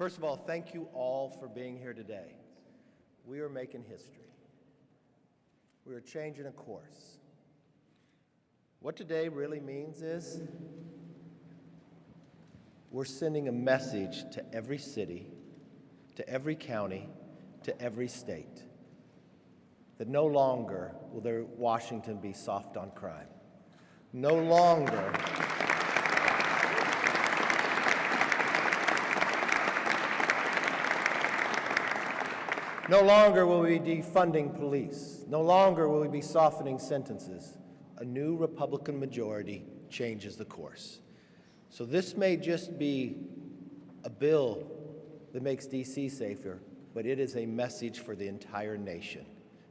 First of all, thank you all for being here today. We are making history. We are changing a course. What today really means is we're sending a message to every city, to every county, to every state, that no longer will their Washington be soft on crime. No longer will we be defunding police. No longer will we be softening sentences. A new Republican majority changes the course. So this may just be a bill that makes D.C. safer, but it is a message for the entire nation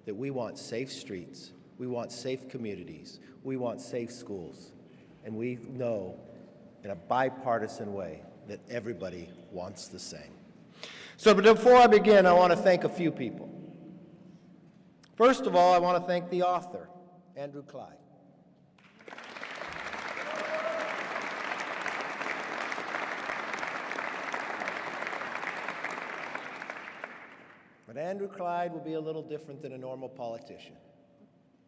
that we want safe streets, we want safe communities, we want safe schools, and we know in a bipartisan way that everybody wants the same. So before I begin, I want to thank a few people. First of all, I want to thank the author, Andrew Clyde. But Andrew Clyde will be a little different than a normal politician.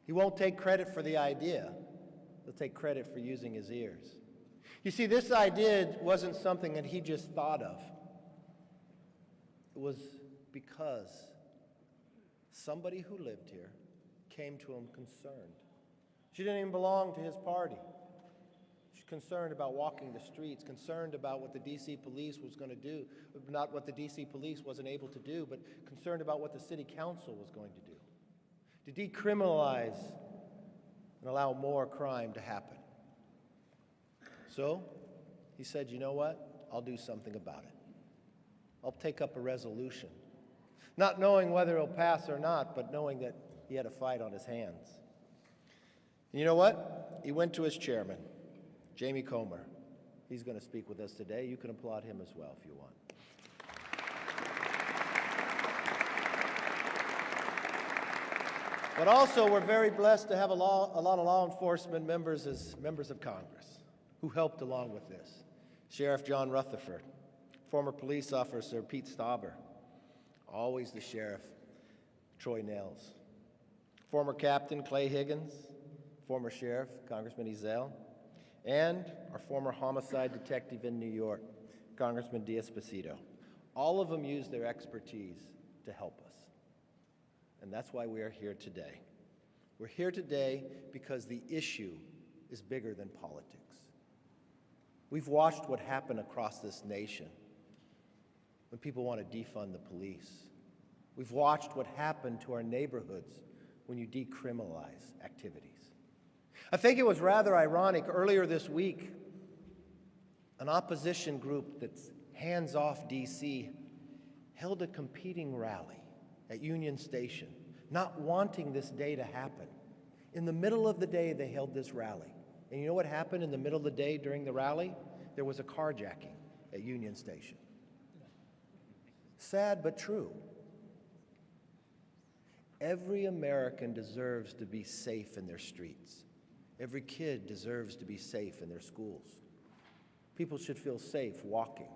He won't take credit for the idea. He'll take credit for using his ears. You see, this idea wasn't something that he just thought of. It was because somebody who lived here came to him concerned. She didn't even belong to his party. She's concerned about walking the streets, concerned about what the D.C. police was going to do, not what the D.C. police wasn't able to do, but concerned about what the city council was going to do, to decriminalize and allow more crime to happen. So he said, you know what? I'll do something about it. I'll take up a resolution, not knowing whether it'll pass or not, but knowing that he had a fight on his hands. And you know what? He went to his chairman, Jamie Comer. He's going to speak with us today. You can applaud him as well if you want. But also, we're very blessed to have a lot of law enforcement members as members of Congress who helped along with this. Sheriff John Rutherford, former police officer Pete Stauber, always the sheriff, Troy Nels, former Captain Clay Higgins, former sheriff, Congressman Ezell, and our former homicide detective in New York, Congressman D'Esposito. All of them used their expertise to help us. And that's why we are here today. We're here today because the issue is bigger than politics. We've watched what happened across this nation when people want to defund the police. We've watched what happened to our neighborhoods when you decriminalize activities. I think it was rather ironic earlier this week, an opposition group that's hands-off D.C. held a competing rally at Union Station, not wanting this day to happen. In the middle of the day, they held this rally. And you know what happened in the middle of the day during the rally? There was a carjacking at Union Station. Sad but true. Every American deserves to be safe in their streets. Every kid deserves to be safe in their schools. People should feel safe walking.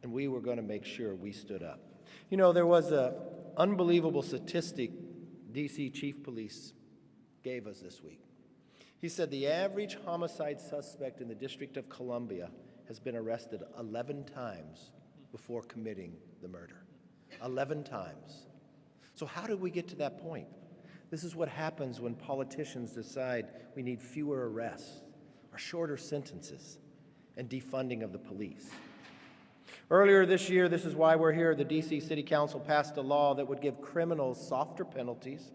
And we were going to make sure we stood up. You know, there was an unbelievable statistic D.C. Chief Police gave us this week. He said the average homicide suspect in the District of Columbia has been arrested 11 times before committing the murder. 11 times. So how did we get to that point? This is what happens when politicians decide we need fewer arrests or shorter sentences and defunding of the police. Earlier this year, this is why we're here, the D.C. City Council passed a law that would give criminals softer penalties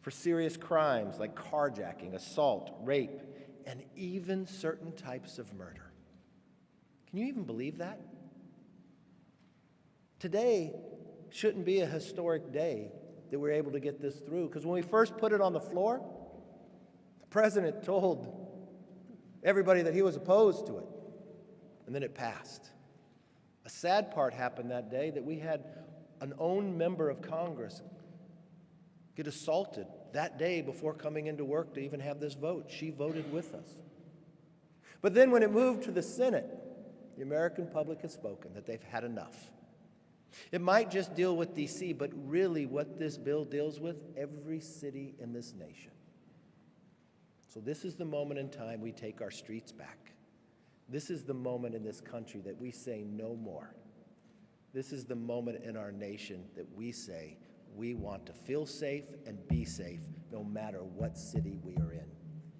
for serious crimes like carjacking, assault, rape, and even certain types of murder. Can you even believe that? Today shouldn't be a historic day that we're able to get this through, because when we first put it on the floor, the president told everybody that he was opposed to it, and then it passed. A sad part happened that day, that we had an own member of Congress get assaulted that day before coming into work to even have this vote. She voted with us. But then when it moved to the Senate, the American public has spoken that they've had enough. It might just deal with D.C., but really what this bill deals with, every city in this nation. So this is the moment in time we take our streets back. This is the moment in this country that we say no more. This is the moment in our nation that we say we want to feel safe and be safe no matter what city we are in.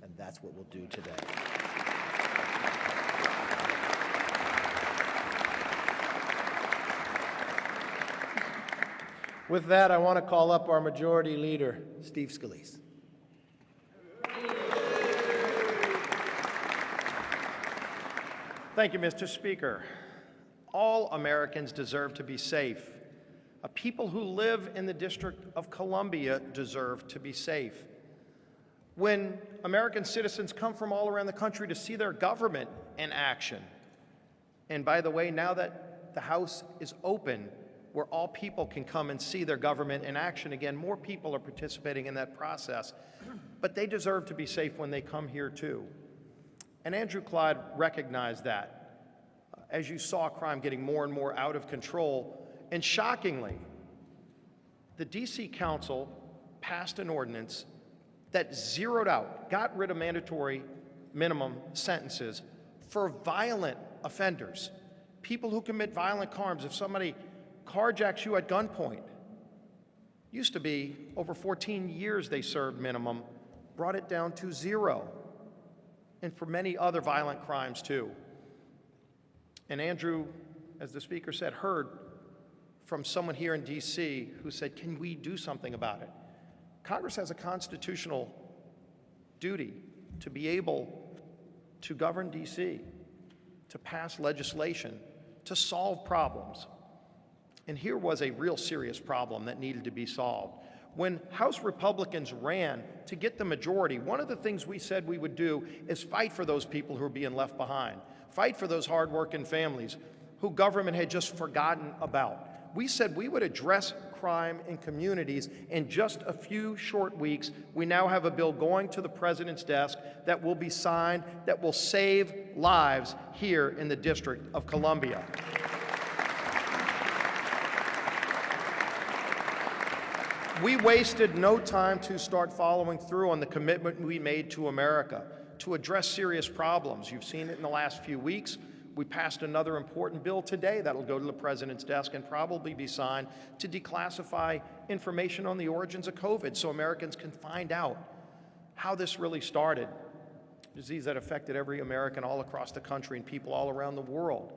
And that's what we'll do today. With that, I want to call up our Majority Leader, Steve Scalise. Thank you, Mr. Speaker. All Americans deserve to be safe. People who live in the District of Columbia deserve to be safe. When American citizens come from all around the country to see their government in action, and by the way, now that the House is open, where all people can come and see their government in action again, more people are participating in that process, but they deserve to be safe when they come here too. And Andrew Clyde recognized that. As you saw crime getting more and more out of control, and shockingly, the DC Council passed an ordinance that zeroed out, got rid of mandatory minimum sentences for violent offenders, people who commit violent crimes. If somebody carjacks you at gunpoint, used to be over 14 years they served minimum, brought it down to 0, and for many other violent crimes too. And Andrew, as the Speaker said, heard from someone here in DC who said, can we do something about it? Congress has a constitutional duty to be able to govern DC, to pass legislation, to solve problems. And here was a real serious problem that needed to be solved. When House Republicans ran to get the majority, one of the things we said we would do is fight for those people who are being left behind, fight for those hardworking families who government had just forgotten about. We said we would address crime in communities. In just a few short weeks, we now have a bill going to the President's desk that will be signed, that will save lives here in the District of Columbia. We wasted no time to start following through on the commitment we made to America to address serious problems. You've seen it in the last few weeks. We passed another important bill today that'll go to the President's desk and probably be signed to declassify information on the origins of COVID so Americans can find out how this really started. A disease that affected every American all across the country and people all around the world.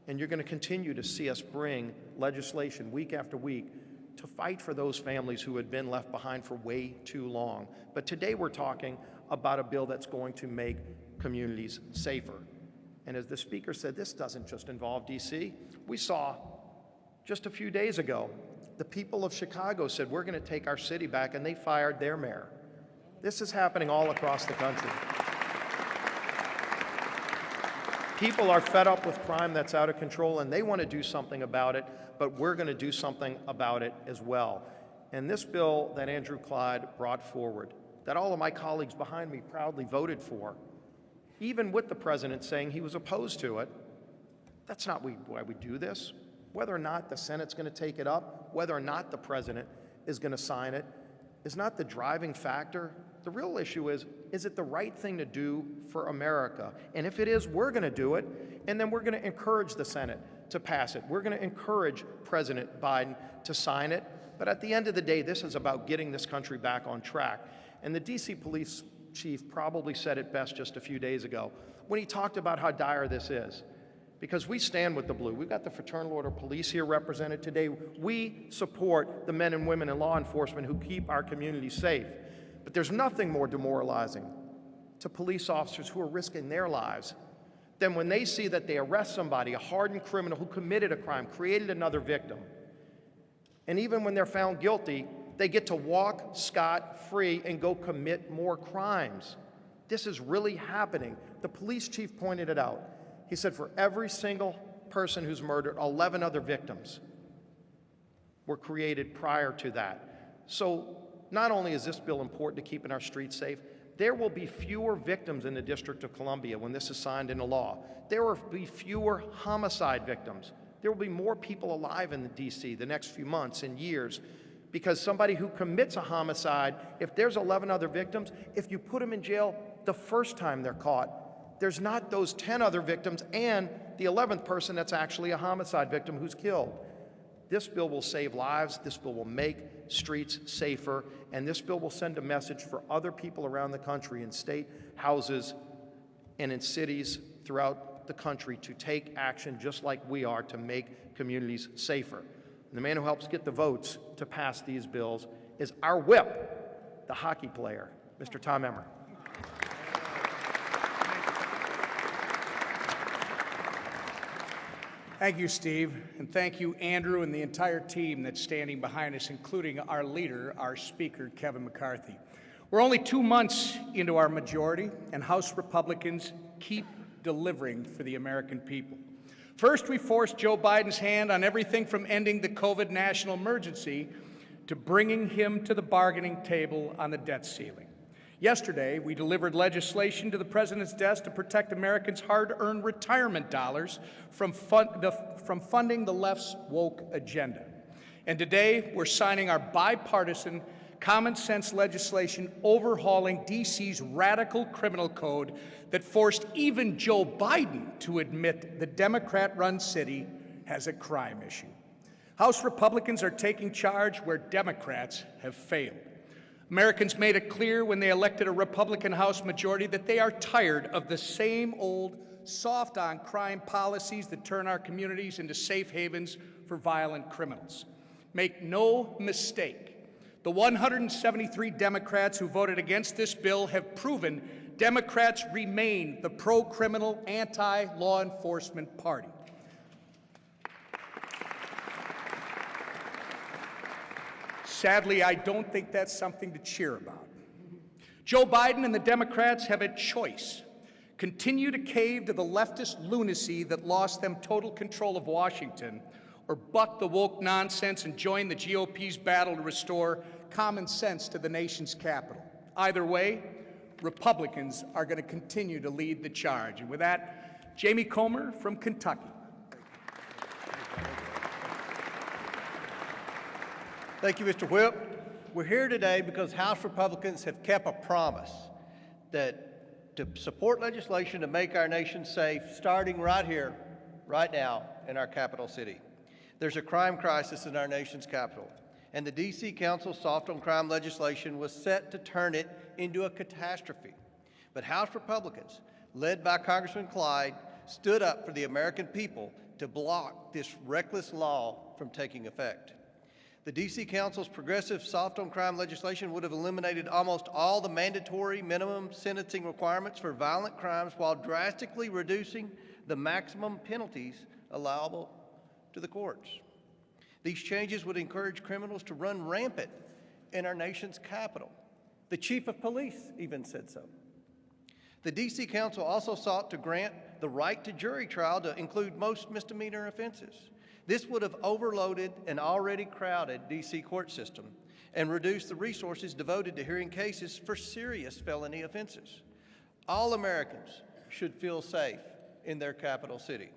And you're going to continue to see us bring legislation week after week to fight for those families who had been left behind for way too long. But today we're talking about a bill that's going to make communities safer. And as the Speaker said, this doesn't just involve D.C. We saw just a few days ago, the people of Chicago said, we're going to take our city back, and they fired their mayor. This is happening all across the country. People are fed up with crime that's out of control, and they want to do something about it, but we're going to do something about it as well. And this bill that Andrew Clyde brought forward, that all of my colleagues behind me proudly voted for, even with the President saying he was opposed to it, that's not why we do this. Whether or not the Senate's going to take it up, whether or not the President is going to sign it, is not the driving factor. The real issue is it the right thing to do for America? And if it is, we're going to do it, and then we're going to encourage the Senate to pass it. We're going to encourage President Biden to sign it. But at the end of the day, this is about getting this country back on track. And the D.C. police chief probably said it best just a few days ago when he talked about how dire this is. Because we stand with the blue. We've got the Fraternal Order Police here represented today. We support the men and women in law enforcement who keep our communities safe. But there's nothing more demoralizing to police officers who are risking their lives than when they see that they arrest somebody, a hardened criminal who committed a crime, created another victim. And even when they're found guilty, they get to walk scot-free and go commit more crimes. This is really happening. The police chief pointed it out. He said for every single person who's murdered, 11 other victims were created prior to that. So not only is this bill important to keeping our streets safe, there will be fewer victims in the District of Columbia when this is signed into law. There will be fewer homicide victims. There will be more people alive in the D.C. the next few months and years, because somebody who commits a homicide, if there's 11 other victims, if you put them in jail the first time they're caught, there's not those 10 other victims and the 11th person that's actually a homicide victim who's killed. This bill will save lives, this bill will make streets safer, and this bill will send a message for other people around the country in state houses and in cities throughout the country to take action just like we are to make communities safer. And the man who helps get the votes to pass these bills is our whip, the hockey player, Mr. Tom Emmer. Thank you, Steve, and thank you, Andrew, and the entire team that's standing behind us, including our leader, our Speaker, Kevin McCarthy. We're only 2 months into our majority, and House Republicans keep delivering for the American people. First, we forced Joe Biden's hand on everything from ending the COVID national emergency to bringing him to the bargaining table on the debt ceiling. Yesterday, we delivered legislation to the President's desk to protect Americans' hard-earned retirement dollars from funding the left's woke agenda. And today, we're signing our bipartisan, common-sense legislation overhauling D.C.'s radical criminal code that forced even Joe Biden to admit the Democrat-run city has a crime issue. House Republicans are taking charge where Democrats have failed. Americans made it clear when they elected a Republican House majority that they are tired of the same old soft-on-crime policies that turn our communities into safe havens for violent criminals. Make no mistake, the 173 Democrats who voted against this bill have proven Democrats remain the pro-criminal, anti-law enforcement party. Sadly, I don't think that's something to cheer about. Joe Biden and the Democrats have a choice: continue to cave to the leftist lunacy that lost them total control of Washington, or buck the woke nonsense and join the GOP's battle to restore common sense to the nation's capital. Either way, Republicans are going to continue to lead the charge. And with that, Jamie Comer from Kentucky. Thank you, Mr. Whip. We're here today because House Republicans have kept a promise that to support legislation to make our nation safe, starting right here, right now, in our capital city. There's a crime crisis in our nation's capital, and the D.C. Council's soft on crime legislation was set to turn it into a catastrophe. But House Republicans, led by Congressman Clyde, stood up for the American people to block this reckless law from taking effect. The D.C. Council's progressive soft-on-crime legislation would have eliminated almost all the mandatory minimum sentencing requirements for violent crimes while drastically reducing the maximum penalties allowable to the courts. These changes would encourage criminals to run rampant in our nation's capital. The chief of police even said so. The D.C. Council also sought to grant the right to jury trial to include most misdemeanor offenses. This would have overloaded an already crowded D.C. court system and reduced the resources devoted to hearing cases for serious felony offenses. All Americans should feel safe in their capital city.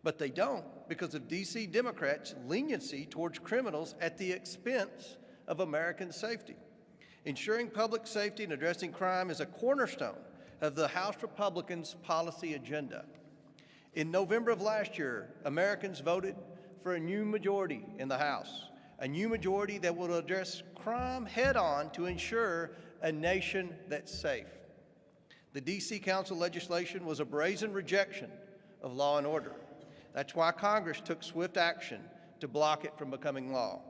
But they don't because of D.C. Democrats' leniency towards criminals at the expense of American safety. Ensuring public safety and addressing crime is a cornerstone of the House Republicans' policy agenda. In November of last year, Americans voted for a new majority in the House, a new majority that will address crime head-on to ensure a nation that's safe. The D.C. Council legislation was a brazen rejection of law and order. That's why Congress took swift action to block it from becoming law.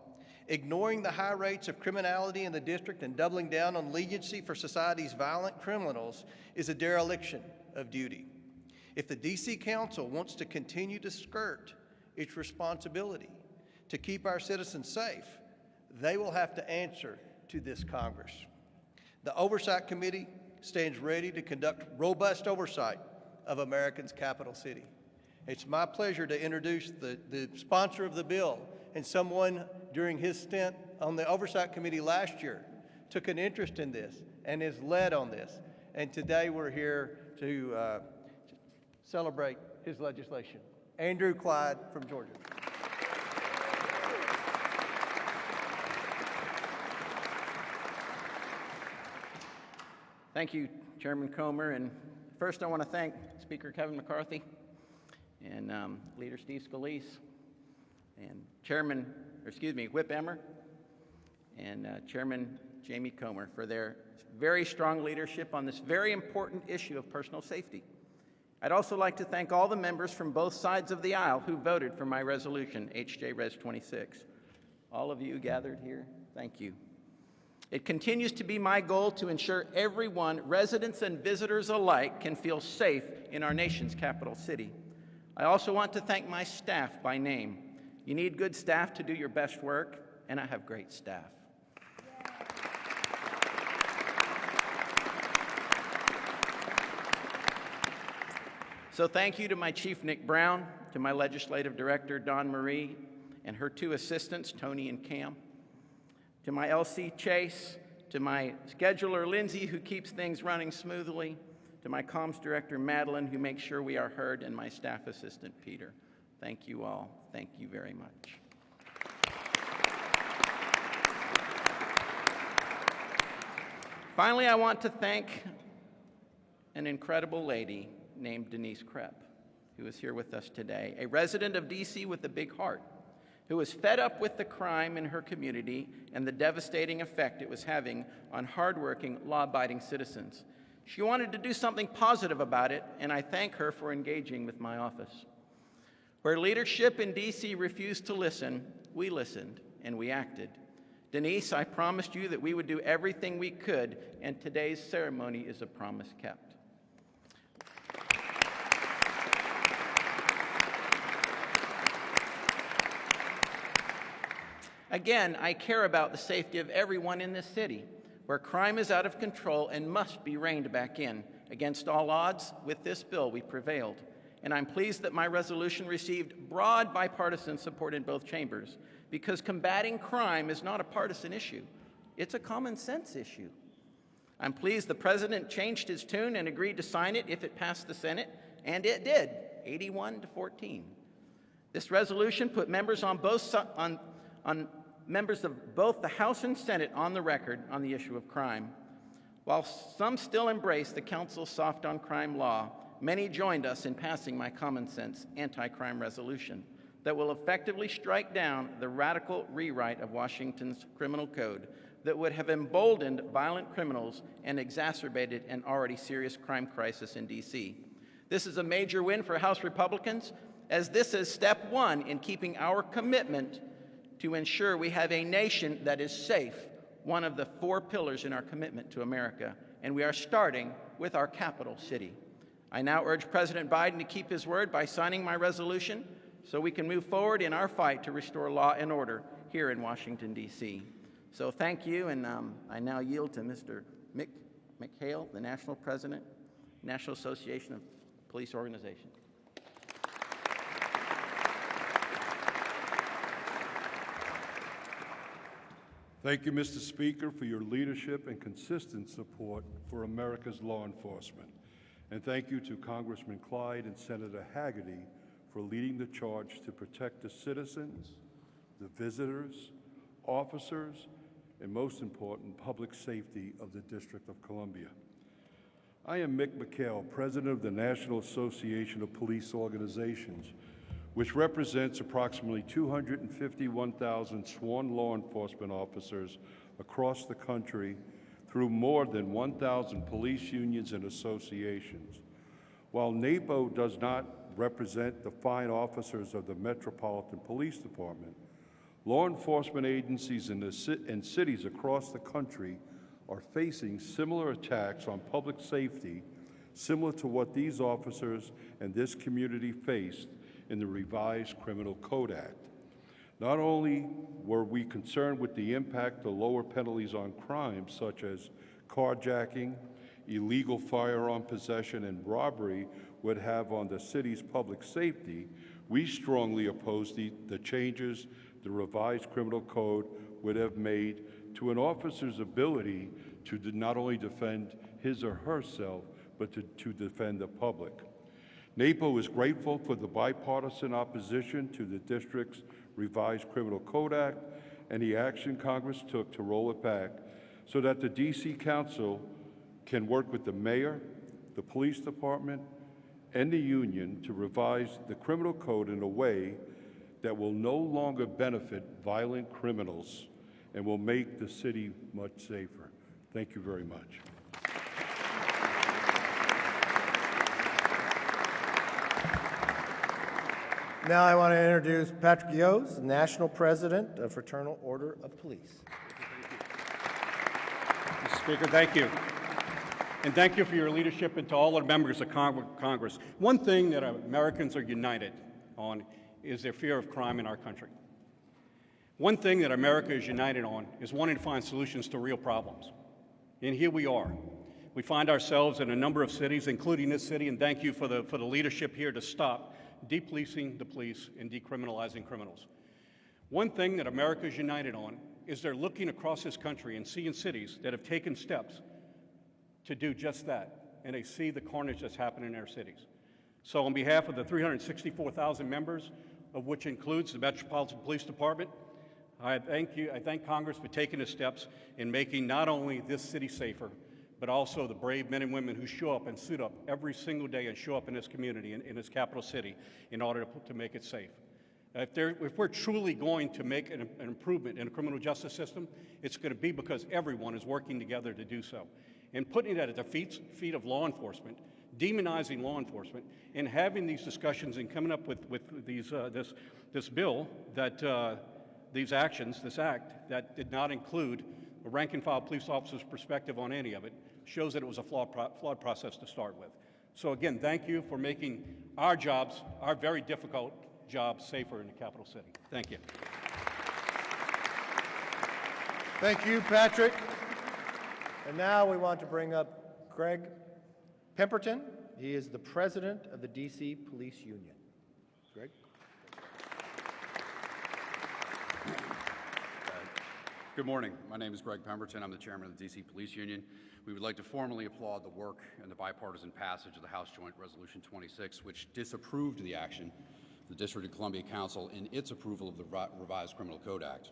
Ignoring the high rates of criminality in the district and doubling down on leniency for society's violent criminals is a dereliction of duty. If the D.C. Council wants to continue to skirt its responsibility to keep our citizens safe, they will have to answer to this Congress. The Oversight Committee stands ready to conduct robust oversight of America's capital city. It's my pleasure to introduce the sponsor of the bill and someone during his stint on the Oversight Committee last year took an interest in this and is led on this. And today we're here to celebrate his legislation. Andrew Clyde from Georgia. Thank you, Chairman Comer. And first, I want to thank Speaker Kevin McCarthy and Leader Steve Scalise and Whip Emmer and Chairman Jamie Comer for their very strong leadership on this very important issue of personal safety. I'd also like to thank all the members from both sides of the aisle who voted for my resolution, HJ Res 26. All of you gathered here, thank you. It continues to be my goal to ensure everyone, residents and visitors alike, can feel safe in our nation's capital city. I also want to thank my staff by name. You need good staff to do your best work, and I have great staff. So thank you to my Chief Nick Brown, to my Legislative Director Dawn Marie, and her two assistants, Tony and Cam, to my LC Chase, to my scheduler Lindsay, who keeps things running smoothly, to my comms director Madeline, who makes sure we are heard, and my staff assistant Peter. Thank you all. Thank you very much. Finally, I want to thank an incredible lady named Denise Krepp, who is here with us today, a resident of DC with a big heart, who was fed up with the crime in her community and the devastating effect it was having on hardworking, law-abiding citizens. She wanted to do something positive about it, and I thank her for engaging with my office. Where leadership in DC refused to listen, we listened and we acted. Denise, I promised you that we would do everything we could, and today's ceremony is a promise kept. Again, I care about the safety of everyone in this city, where crime is out of control and must be reined back in. Against all odds, with this bill, we prevailed. And I'm pleased that my resolution received broad bipartisan support in both chambers, because combating crime is not a partisan issue. It's a common sense issue. I'm pleased the President changed his tune and agreed to sign it if it passed the Senate, and it did, 81-14. This resolution put members on members of both the House and Senate on the record on the issue of crime. While some still embrace the Council's soft-on-crime law, many joined us in passing my common-sense anti-crime resolution that will effectively strike down the radical rewrite of Washington's criminal code that would have emboldened violent criminals and exacerbated an already serious crime crisis in D.C. This is a major win for House Republicans, as this is step one in keeping our commitment to ensure we have a nation that is safe, one of the 4 pillars in our commitment to America, and we are starting with our capital city. I now urge President Biden to keep his word by signing my resolution so we can move forward in our fight to restore law and order here in Washington, D.C. So thank you, and I now yield to Mr. Mick McHale, the National President, National Association of Police Organizations. Thank you, Mr. Speaker, for your leadership and consistent support for America's law enforcement. And thank you to Congressman Clyde and Senator Hagerty for leading the charge to protect the citizens, the visitors, officers, and most important, public safety of the District of Columbia. I am Mick McHale, President of the National Association of Police Organizations, which represents approximately 251,000 sworn law enforcement officers across the country through more than 1,000 police unions and associations. While NAPO does not represent the fine officers of the Metropolitan Police Department, law enforcement agencies in cities across the country are facing similar attacks on public safety, similar to what these officers and this community faced in the revised Criminal Code Act. Not only were we concerned with the impact of lower penalties on crimes such as carjacking, illegal firearm possession, and robbery would have on the city's public safety, we strongly oppose the changes the revised criminal code would have made to an officer's ability to not only defend his or herself, but to defend the public. NAPO is grateful for the bipartisan opposition to the district's revised Criminal Code Act and the action Congress took to roll it back so that the D.C. Council can work with the mayor, the police department, and the union to revise the criminal code in a way that will no longer benefit violent criminals and will make the city much safer. Thank you very much. Now I want to introduce Patrick Yos, National President of Fraternal Order of Police. Mr. Speaker, thank you. And thank you for your leadership and to all the members of Congress. One thing that Americans are united on is their fear of crime in our country. One thing that America is united on is wanting to find solutions to real problems. And here we are. We find ourselves in a number of cities, including this city, and thank you for the leadership here to stop depolicing the police and decriminalizing criminals. One thing that America is united on is they're looking across this country and seeing cities that have taken steps to do just that, and they see the carnage that's happening in their cities. So on behalf of the 364,000 members, of which includes the Metropolitan Police Department, I thank Congress for taking the steps in making not only this city safer, but also the brave men and women who show up and suit up every single day and show up in this community, in this capital city, in order to make it safe. If we're truly going to make an improvement in the criminal justice system, it's going to be because everyone is working together to do so. And putting that at the feet of law enforcement, demonizing law enforcement, and having these discussions and coming up with this bill that this act that did not include a rank-and-file police officer's perspective on any of it, shows that it was a flawed process to start with. So again, thank you for making our jobs, our very difficult jobs, safer in the capital city. Thank you. Thank you, Patrick. And now we want to bring up Greg Pemberton. He is the president of the D.C. Police Union. Greg? Good morning. My name is Greg Pemberton. I'm the chairman of the D.C. Police Union. We would like to formally applaud the work and the bipartisan passage of the House Joint Resolution 26, which disapproved the action of the District of Columbia Council in its approval of the revised Criminal Code Act.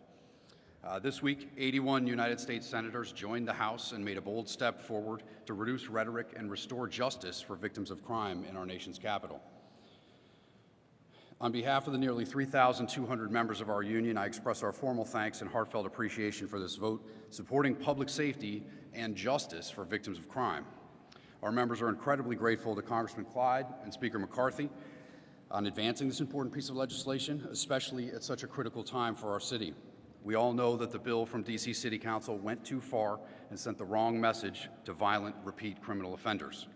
This week, 81 United States senators joined the House and made a bold step forward to reduce rhetoric and restore justice for victims of crime in our nation's capital. On behalf of the nearly 3,200 members of our union, I express our formal thanks and heartfelt appreciation for this vote supporting public safety and justice for victims of crime. Our members are incredibly grateful to Congressman Clyde and Speaker McCarthy on advancing this important piece of legislation, especially at such a critical time for our city. We all know that the bill from D.C. City Council went too far and sent the wrong message to violent, repeat criminal offenders.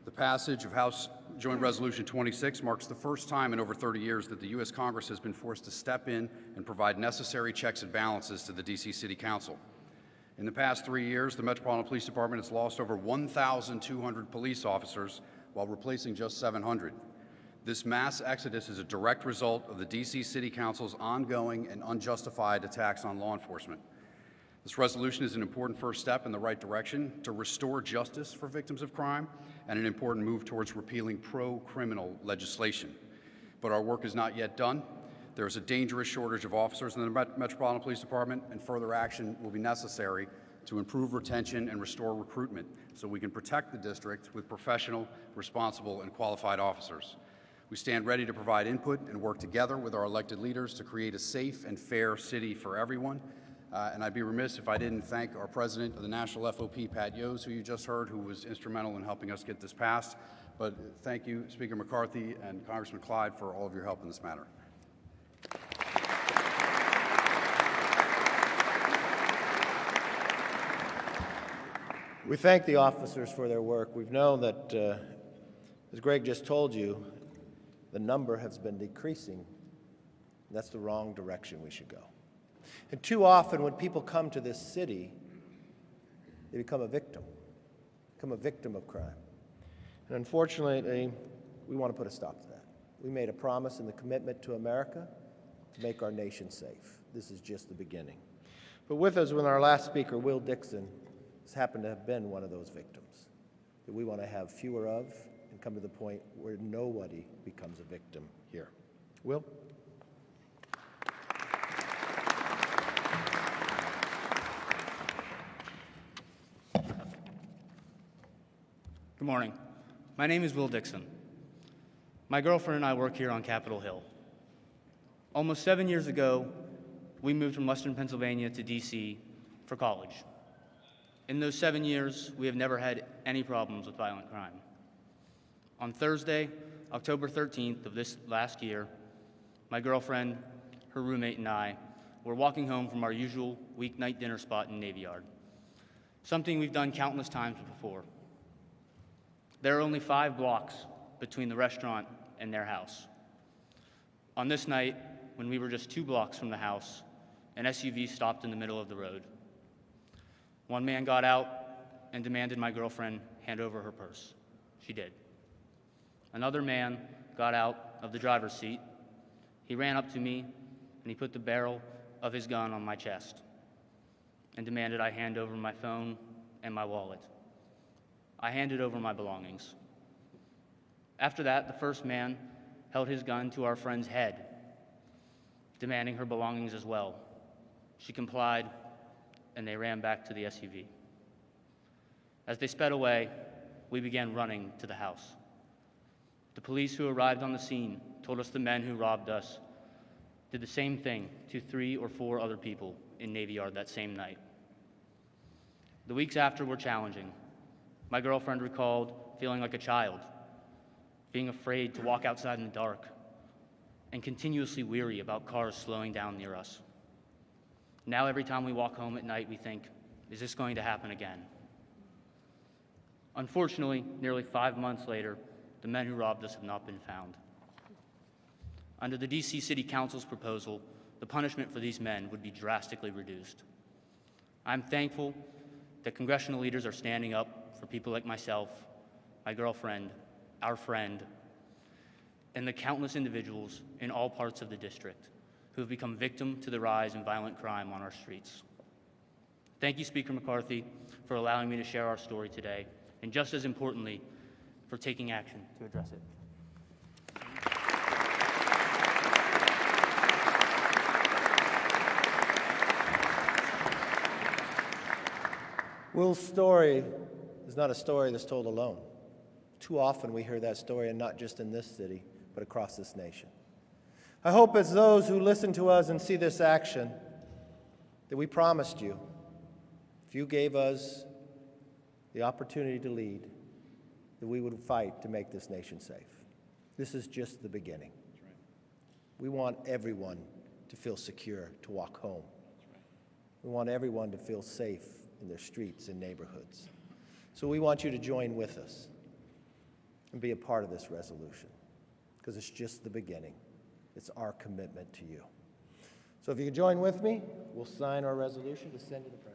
The passage of House Joint Resolution 26 marks the first time in over 30 years that the U.S. Congress has been forced to step in and provide necessary checks and balances to the D.C. City Council. In the past 3 years, the Metropolitan Police Department has lost over 1,200 police officers while replacing just 700. This mass exodus is a direct result of the D.C. City Council's ongoing and unjustified attacks on law enforcement. This resolution is an important first step in the right direction to restore justice for victims of crime and an important move towards repealing pro-criminal legislation. But our work is not yet done. There is a dangerous shortage of officers in the Metropolitan Police Department, and further action will be necessary to improve retention and restore recruitment so we can protect the district with professional, responsible, and qualified officers. We stand ready to provide input and work together with our elected leaders to create a safe and fair city for everyone. And I'd be remiss if I didn't thank our president of the National FOP, Pat Yos, who you just heard, who was instrumental in helping us get this passed. But thank you, Speaker McCarthy and Congressman Clyde, for all of your help in this matter. We thank the officers for their work. We've known that, as Greg just told you, the number has been decreasing. That's the wrong direction we should go. And too often when people come to this city, they become a victim of crime. And unfortunately, we want to put a stop to that. We made a promise in the commitment to America to make our nation safe. This is just the beginning. But with us when our last speaker, Will Dixon, has happened to have been one of those victims that we want to have fewer of and come to the point where nobody becomes a victim here. Will? Good morning. My name is Will Dixon. My girlfriend and I work here on Capitol Hill. Almost 7 years ago, we moved from Western Pennsylvania to D.C. for college. In those 7 years, we have never had any problems with violent crime. On Thursday, October 13th of this last year, my girlfriend, her roommate, and I were walking home from our usual weeknight dinner spot in Navy Yard, something we've done countless times before. There are only 5 blocks between the restaurant and their house. On this night, when we were just 2 blocks from the house, an SUV stopped in the middle of the road. One man got out and demanded my girlfriend hand over her purse. She did. Another man got out of the driver's seat. He ran up to me and he put the barrel of his gun on my chest and demanded I hand over my phone and my wallet. I handed over my belongings. After that, the first man held his gun to our friend's head, demanding her belongings as well. She complied, and they ran back to the SUV. As they sped away, we began running to the house. The police who arrived on the scene told us the men who robbed us did the same thing to 3 or 4 other people in Navy Yard that same night. The weeks after were challenging. My girlfriend recalled feeling like a child, being afraid to walk outside in the dark, and continuously weary about cars slowing down near us. Now every time we walk home at night, we think, is this going to happen again? Unfortunately, nearly 5 months later, the men who robbed us have not been found. Under the D.C. City Council's proposal, the punishment for these men would be drastically reduced. I'm thankful that congressional leaders are standing up for people like myself, my girlfriend, our friend, and the countless individuals in all parts of the district who have become victim to the rise in violent crime on our streets. Thank you, Speaker McCarthy, for allowing me to share our story today, and just as importantly, for taking action to address it. Will's story is not a story that's told alone. Too often we hear that story, and not just in this city, but across this nation. I hope as those who listen to us and see this action, that we promised you, if you gave us the opportunity to lead, that we would fight to make this nation safe. This is just the beginning. That's right. We want everyone to feel secure to walk home. That's right. We want everyone to feel safe in their streets and neighborhoods. So we want you to join with us and be a part of this resolution, because it's just the beginning. It's our commitment to you. So if you could join with me, we'll sign our resolution to send to the President.